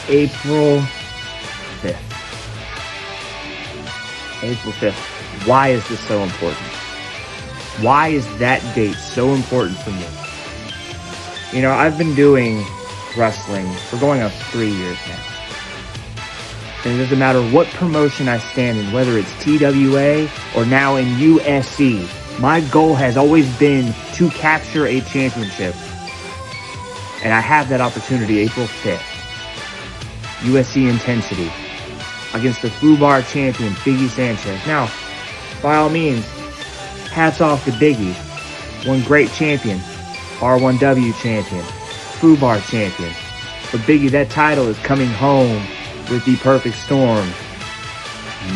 April 5th. April 5th. Why is this so important? Why is that date so important for me? You know, I've been doing wrestling for going on 3 years now. And it doesn't matter what promotion I stand in, whether it's TWA or now in USC, my goal has always been to capture a championship. And I have that opportunity April 5th. USC Intensity against the FUBAR champion, Biggie Sanchez. Now, by all means, hats off to Biggie. One great champion. R1W champion. FUBAR champion. But Biggie, that title is coming home with the perfect storm.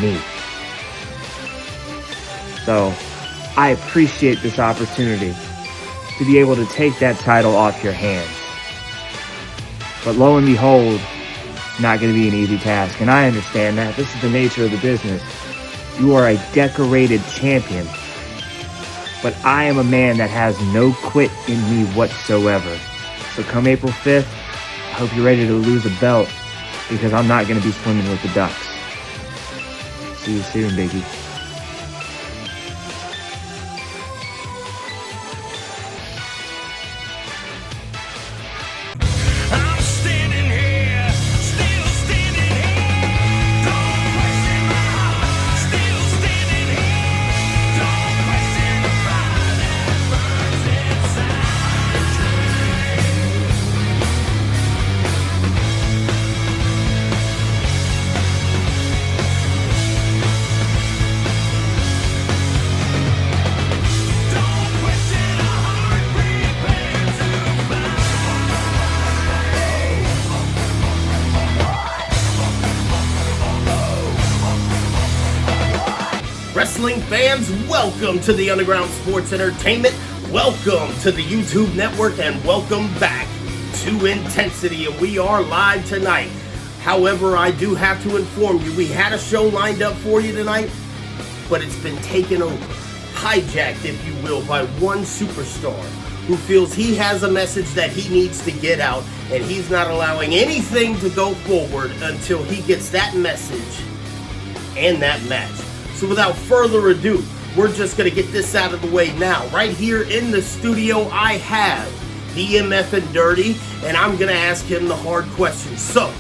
Me. So, I appreciate this opportunity to be able to take that title off your hands. But lo and behold, it's not going to be an easy task. And I understand that. This is the nature of the business. You are a decorated champion. But I am a man that has no quit in me whatsoever. So come April 5th, I hope you're ready to lose a belt, because I'm not going to be swimming with the ducks. See you soon, Biggie. Wrestling fans, welcome to the Underground Sports Entertainment, welcome to the YouTube network, and welcome back to Intensity, and we are live tonight. However, I do have to inform you, we had a show lined up for you tonight, but it's been taken over, hijacked, if you will, by one superstar who feels he has a message that he needs to get out, and he's not allowing anything to go forward until he gets that message and that match. So without further ado, we're just going to get this out of the way now. Right here in the studio, I have the MF'N Dirty, and I'm going to ask him the hard questions. So,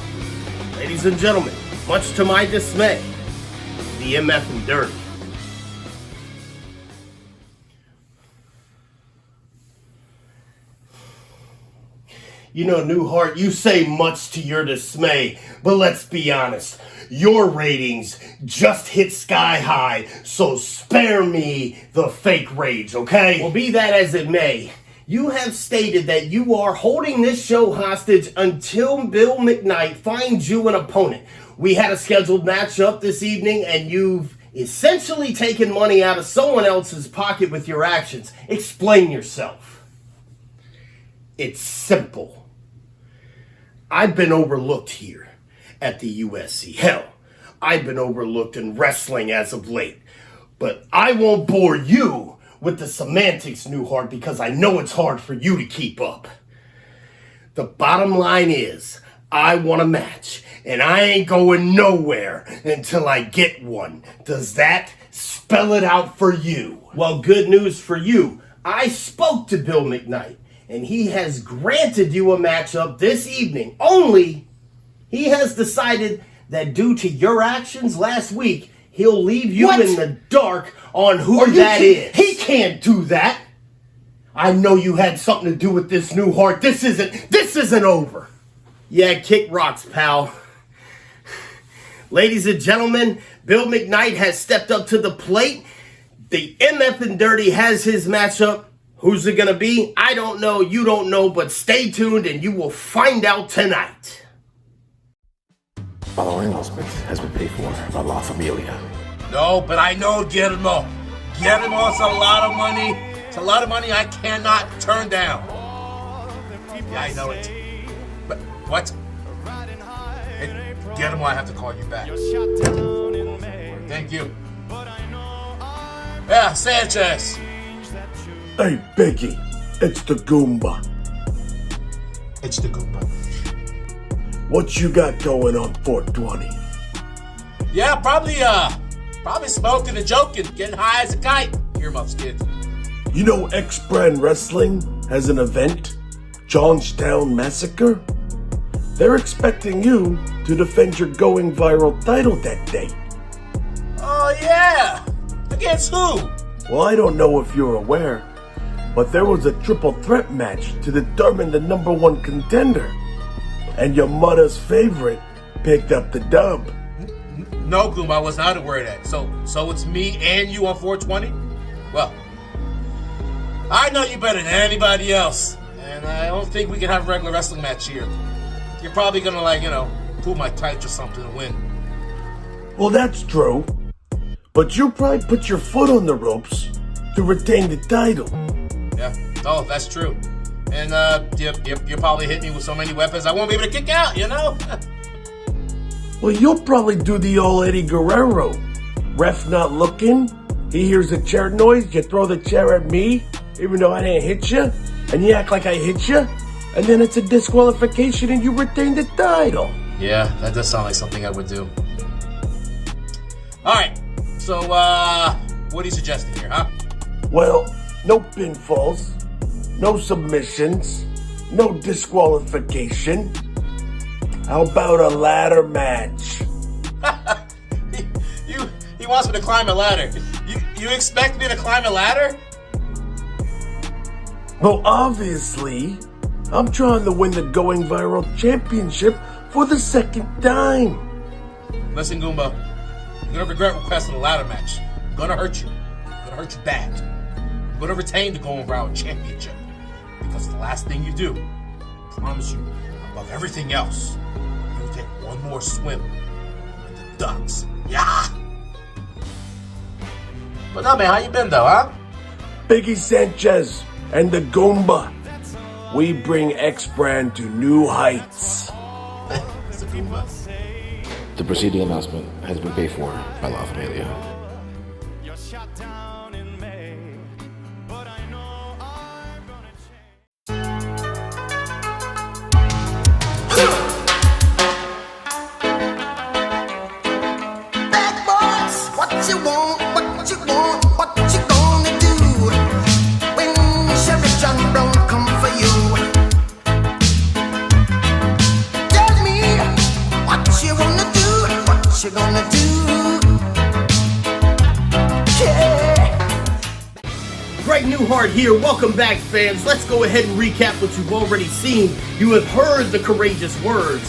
ladies and gentlemen, much to my dismay, the MF'N Dirty. You know, Newhart, you say much to your dismay, but let's be honest. Your ratings just hit sky high, so spare me the fake rage, okay? Well, be that as it may, you have stated that you are holding this show hostage until Bill McKnight finds you an opponent. We had a scheduled matchup this evening, and you've essentially taken money out of someone else's pocket with your actions. Explain yourself. It's simple. I've been overlooked here at the USC. Hell, I've been overlooked in wrestling as of late. But I won't bore you with the semantics, Newhart, because I know it's hard for you to keep up. The bottom line is, I want a match, and I ain't going nowhere until I get one. Does that spell it out for you? Well, good news for you. I spoke to Bill McKnight, and he has granted you a matchup this evening. Only, he has decided that due to your actions last week, he'll leave you in the dark on who that is. He can't do that. I know you had something to do with this, Newhart. This isn't over. Yeah, kick rocks, pal. Ladies and gentlemen, Bill McKnight has stepped up to the plate. The MF'N Dirty has his matchup. Who's it gonna be? I don't know, you don't know, but stay tuned and you will find out tonight. Following announcement has been paid for by La Familia. No, but I know Guillermo. Guillermo's a lot of money. It's a lot of money I cannot turn down. Yeah, I know it. But what? Hey, Guillermo, I have to call you back. Thank you. Yeah, Sanchez. Hey, Biggie, it's the Goombah. It's the Goombah. What you got going on 420? Yeah, probably smoking and joking, getting high as a kite. Earmuffs, kids. You know X-Brand Wrestling has an event, Johnstown Massacre? They're expecting you to defend your going viral title that day. Oh, yeah. Against who? Well, I don't know if you're aware, but there was a triple threat match to determine the number one contender. And your mother's favorite picked up the dub. No, Goombah, I was not aware of that. So it's me and you on 420? Well, I know you better than anybody else. And I don't think we can have a regular wrestling match here. You're probably gonna, pull my tights or something and win. Well, that's true. But you'll probably put your foot on the ropes to retain the title. Yeah, oh, that's true. And you'll probably hit me with so many weapons I won't be able to kick out, Well, you'll probably do the old Eddie Guerrero. Ref not looking, he hears a chair noise, you throw the chair at me, even though I didn't hit you, and you act like I hit you, and then it's a disqualification and you retain the title. Yeah, that does sound like something I would do. Alright, so what are you suggesting here, huh? Well, no pinfalls, no submissions, no disqualification. How about a ladder match? He wants me to climb a ladder. You expect me to climb a ladder? Well, obviously, I'm trying to win the Going Viral Championship for the second time. Listen, Goombah, you're gonna regret requesting a ladder match. I'm gonna hurt you. I'm gonna hurt you bad. I'm gonna retain the Going Viral Championship. Because it's the last thing you do. I promise you, above everything else, you take one more swim in the ducks. Yeah! But no, man, how you been though, huh? Biggie Sanchez and the Goombah. We bring X-Brand to new heights. It's the Goombah. The preceding announcement has been paid for by La Familia. Newhart here. Welcome back, fans. Let's go ahead and recap what you've already seen. You have heard the courageous words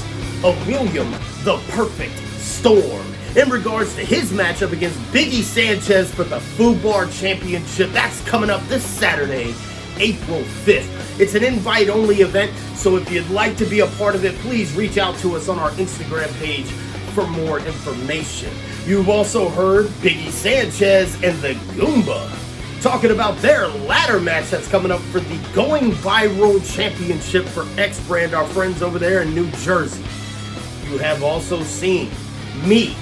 of William the Perfect Storm in regards to his matchup against Biggie Sanchez for the FUBAR Championship. That's coming up this Saturday, April 5th. It's an invite-only event, so if you'd like to be a part of it, please reach out to us on our Instagram page for more information. You've also heard Biggie Sanchez and the Goombah talking about their ladder match that's coming up for the Going Viral Championship for X-Brand, our friends over there in New Jersey. You have also seen me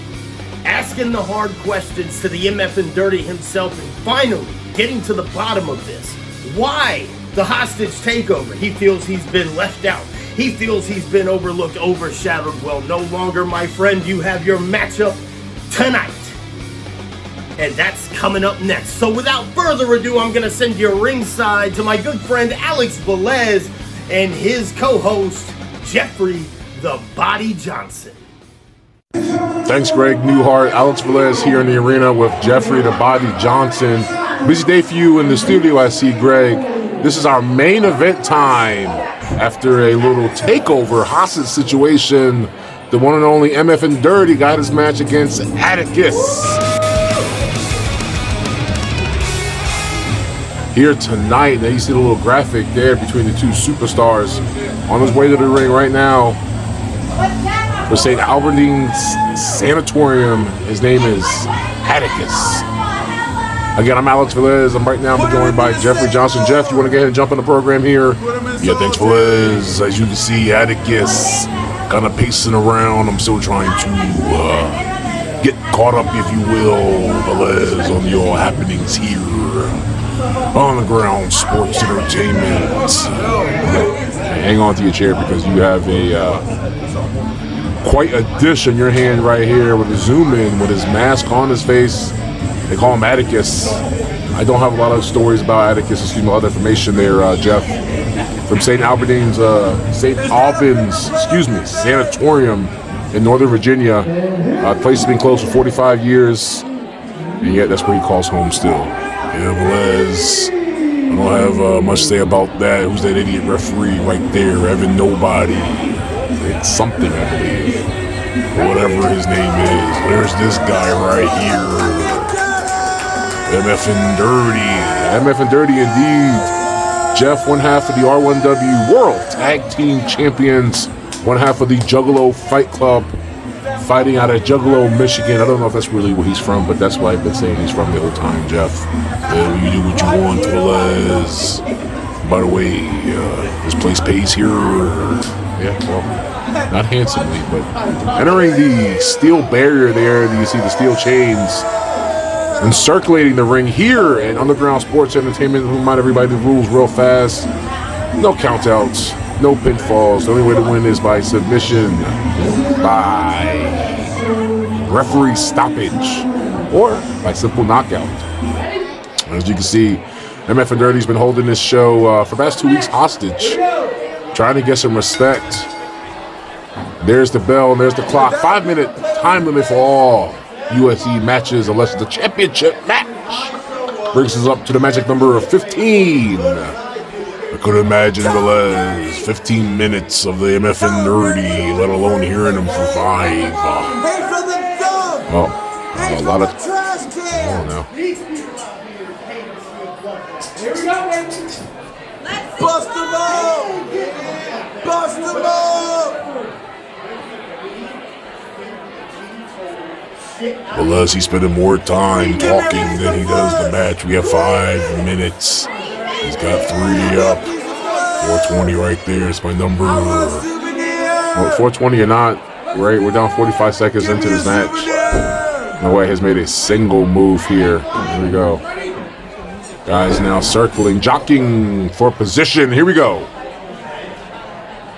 asking the hard questions to the MF'N Dirty himself and finally getting to the bottom of this. Why the hostage takeover? He feels he's been left out. He feels he's been overlooked, overshadowed. Well, no longer, my friend. You have your matchup tonight. And that's coming up next. So without further ado, I'm going to send you ringside to my good friend Alex Velez and his co-host, Jeffrey the Body Johnson. Thanks, Greg. Newhart, Alex Velez here in the arena with Jeffrey the Body Johnson. Busy day for you in the studio, I see, Greg. This is our main event time. After a little takeover hostage situation, the one and only MF'N Dirty got his match against Atticus. Here tonight, now you see the little graphic there between the two superstars on his way to the ring right now for St. Albertine's Sanatorium. His name is Atticus. Again, I'm Alex Velez. I'm right now joined by Jeffrey Johnson. Jeff, you want to go ahead and jump in the program here? Yeah, thanks, Velez. As you can see, Atticus kind of pacing around. I'm still trying to get caught up, if you will, Velez, on the all happenings here. On the ground, sports entertainment. Hang on to your chair because you have a quite a dish in your hand right here with the zoom in with his mask on his face. They call him Atticus. I don't have a lot of stories about Atticus. Excuse me, a lot of information there, Jeff. From St. Albans Sanatorium in Northern Virginia. The place has been closed for 45 years, and yet that's where he calls home still. Yeah, Velez. I don't have much to say about that. Who's that idiot referee right there? Evan Nobody. It's something, I believe. Or whatever his name is. There's this guy right here. MF'N Dirty. MF'N Dirty indeed. Jeff, one half of the R1W World Tag Team Champions, one half of the Juggalo Fight Club, fighting out of Juggalo, Michigan. I don't know if that's really where he's from, but that's where I've been saying he's from the whole time, Jeff. You do what you want, Velez. By the way, this place pays here. Yeah, well, not handsomely, but entering the steel barrier there, you see the steel chains encirculating the ring here at Underground Sports Entertainment. Remind everybody the rules real fast. No countouts, no pinfalls. The only way to win is by submission, by referee stoppage, or by simple knockout. As you can see, MF'N Dirty's been holding this show for the past 2 weeks hostage, trying to get some respect. There's the bell, and there's the clock. 5-minute time limit for all UFC matches unless it's a championship match. Brings us up to the magic number of 15. I could imagine Velez 15 minutes of the MF'N Dirty, let alone hearing them for 5. A lot of. Oh no. Bust him up! Bust him up! Velez, he's spending more time talking than he does the match. We have 5 minutes. He's got 3 up. 420 right there. It's my number. Well, 420 or not, right? We're down 45 seconds into this match. No way has made a single move here. Here we go. Guys now circling, jockeying for position. Here we go.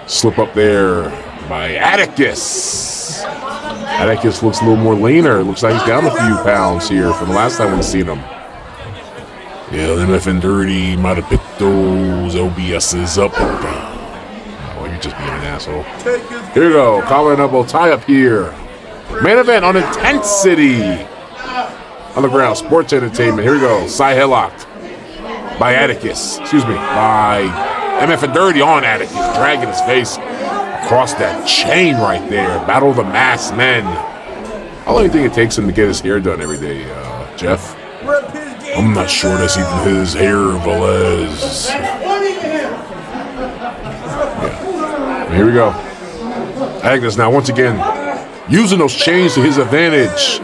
Slip up there by Atticus. Atticus looks a little more leaner. Looks like he's down a few pounds here from the last time we've seen him. Yeah, MF'N Dirty might have picked those OBS's up. Oh, you're just being an asshole. Here we go. Collar and elbow tie up here. Main event on Intensity. Underground Sports Entertainment. Here we go. Side headlock by Atticus. Excuse me. By MF'N Dirty on Atticus. Dragging his face across that chain right there. Battle of the Masked Men. How long do you think it takes him to get his hair done every day, Jeff? I'm not sure that's even his hair, Velez. Yeah. Here we go. Atticus now, once again, using those chains to his advantage.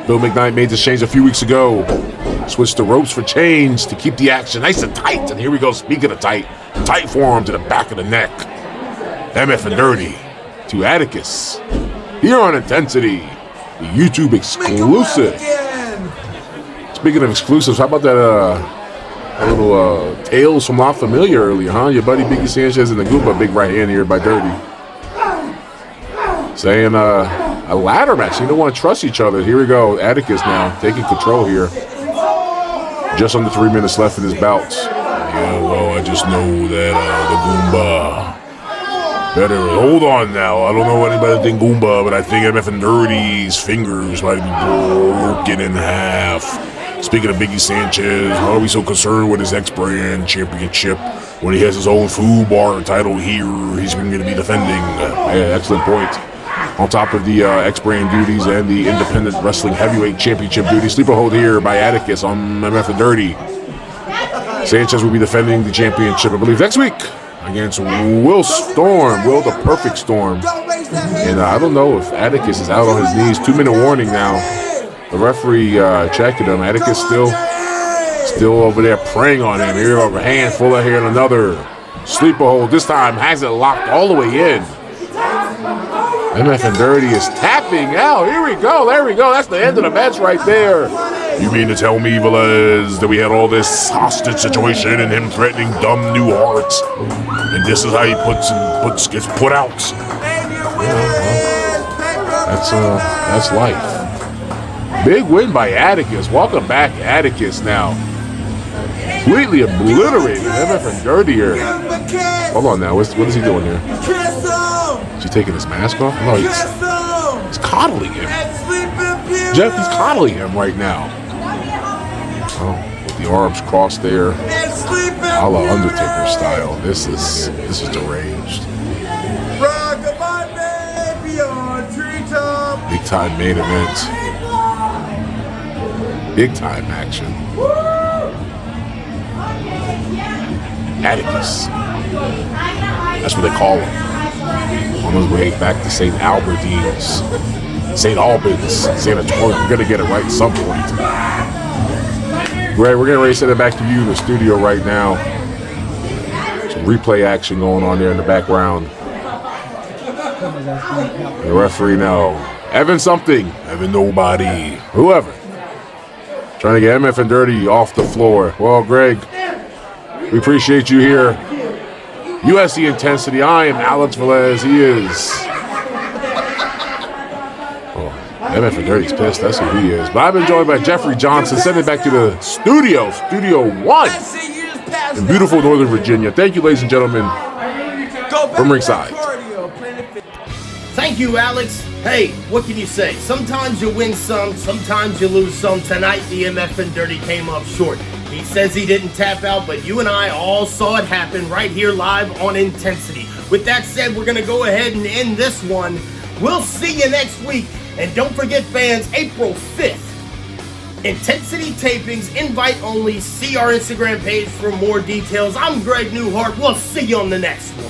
Bill McKnight made this change a few weeks ago. Switched the ropes for chains to keep the action nice and tight. And here we go, speaking of tight forearm to the back of the neck. MF'N Dirty to Atticus. Here on Intensity, the YouTube exclusive. Speaking of exclusives, how about that little Tales from La Familia earlier, huh? Your buddy Biggie Sanchez and the Goombah, big right hand here by Dirty. Saying a ladder match. You don't want to trust each other. Here we go. Atticus now taking control here. Just under 3 minutes left in his bouts. Yeah, well, I just know that the Goombah better hold on now. I don't know anybody think Goombah, but I think MF'N Dirty's fingers might be broken in half. Speaking of Biggie Sanchez, how are we so concerned with his X-Brand championship when he has his own food bar title here? He's going to be defending. Yeah, excellent point. On top of the X-Brand duties and the Independent Wrestling Heavyweight Championship duties. Sleeper hold here by Atticus on MF'N Dirty. Sanchez will be defending the championship, I believe, next week against Will Storm. Will the Perfect Storm. And I don't know if Atticus is out on his knees. 2-minute warning now. The referee checking him. Atticus still over there preying on him. Here over a hand full of hair and another sleeper hold. This time has it locked all the way in. MF'N Dirty is tapping out. Here we go. There we go. That's the end of the match right there. You mean to tell me, Velez, that we had all this hostage situation and him threatening dumb Newhart, and this is how he gets put out? That's life. Big win by Atticus. Welcome back, Atticus. Now, completely obliterated MF'N Dirty here. Hold on now. What is he doing here? Is he taking his mask off? No, he's coddling him. Jeff, he's coddling him right now. Oh, with the arms crossed there, a la Undertaker style. This is deranged. Big time main event. Big time action. Atticus. That's what they call him. On his way back to St. Albertines. St. Albans Sanatorium. We're going to get it right at some point. Greg, we're getting ready to send it back to you in the studio right now. Some replay action going on there in the background. The referee now. Evan something. Evan nobody. Whoever. Trying to get MF'N Dirty off the floor. Well, Greg, we appreciate you here. USC Intensity. I am Alex Velez. He is. Oh, MF'N Dirty's pissed. That's who he is. But I've been joined by Jeffrey Johnson. Send it back to the studio. Studio 1 in beautiful Northern Virginia. Thank you, ladies and gentlemen, from ringside. Thank you, Alex. Hey, what can you say? Sometimes you win some, sometimes you lose some. Tonight, the MF'N Dirty came up short. He says he didn't tap out, but you and I all saw it happen right here live on Intensity. With that said, we're going to go ahead and end this one. We'll see you next week. And don't forget, fans, April 5th, Intensity tapings, invite only. See our Instagram page for more details. I'm Greg Newhart. We'll see you on the next one.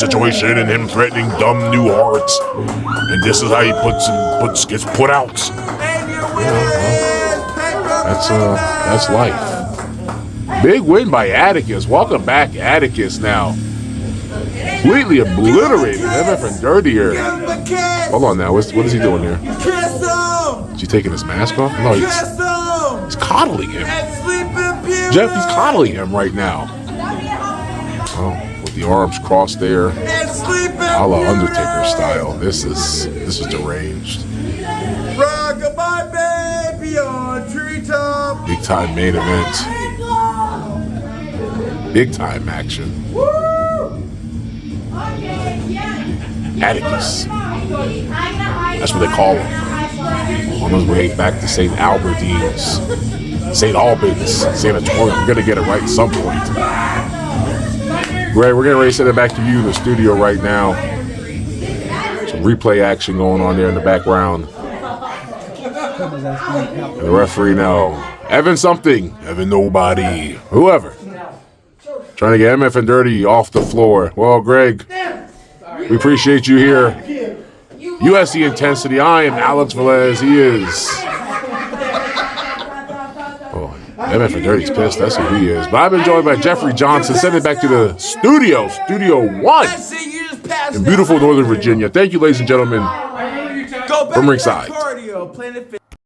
situation and him threatening dumb Newhart. And this is how he gets put out. That's life. Big win by Atticus. Welcome back, Atticus now. Completely obliterated. MF'N Dirty here. Hold on now. What is he doing here? Is he taking his mask off? No, he's coddling him. Jeff, he's coddling him right now. Oh, with the arms crossed there. A la Undertaker style. This is deranged. Rock-a-bye, baby, on treetop. Big time main event. Big time action. Atticus. That's what they call him. On his way back to St. Albans Sanatorium. We're gonna get it right at some point. Greg, we're getting ready to send it back to you in the studio right now. Some replay action going on there in the background. And the referee now, Evan something, Evan nobody, whoever. Trying to get MF'N Dirty off the floor. Well, Greg, we appreciate you here. USC Intensity. I am Alex Velez. He is. Oh, MF'N Dirty's pissed. That's who he is. But I've been joined by Jeffrey Johnson. Send it back to the studio, Studio 1 in beautiful Northern Virginia. Thank you, ladies and gentlemen, from ringside.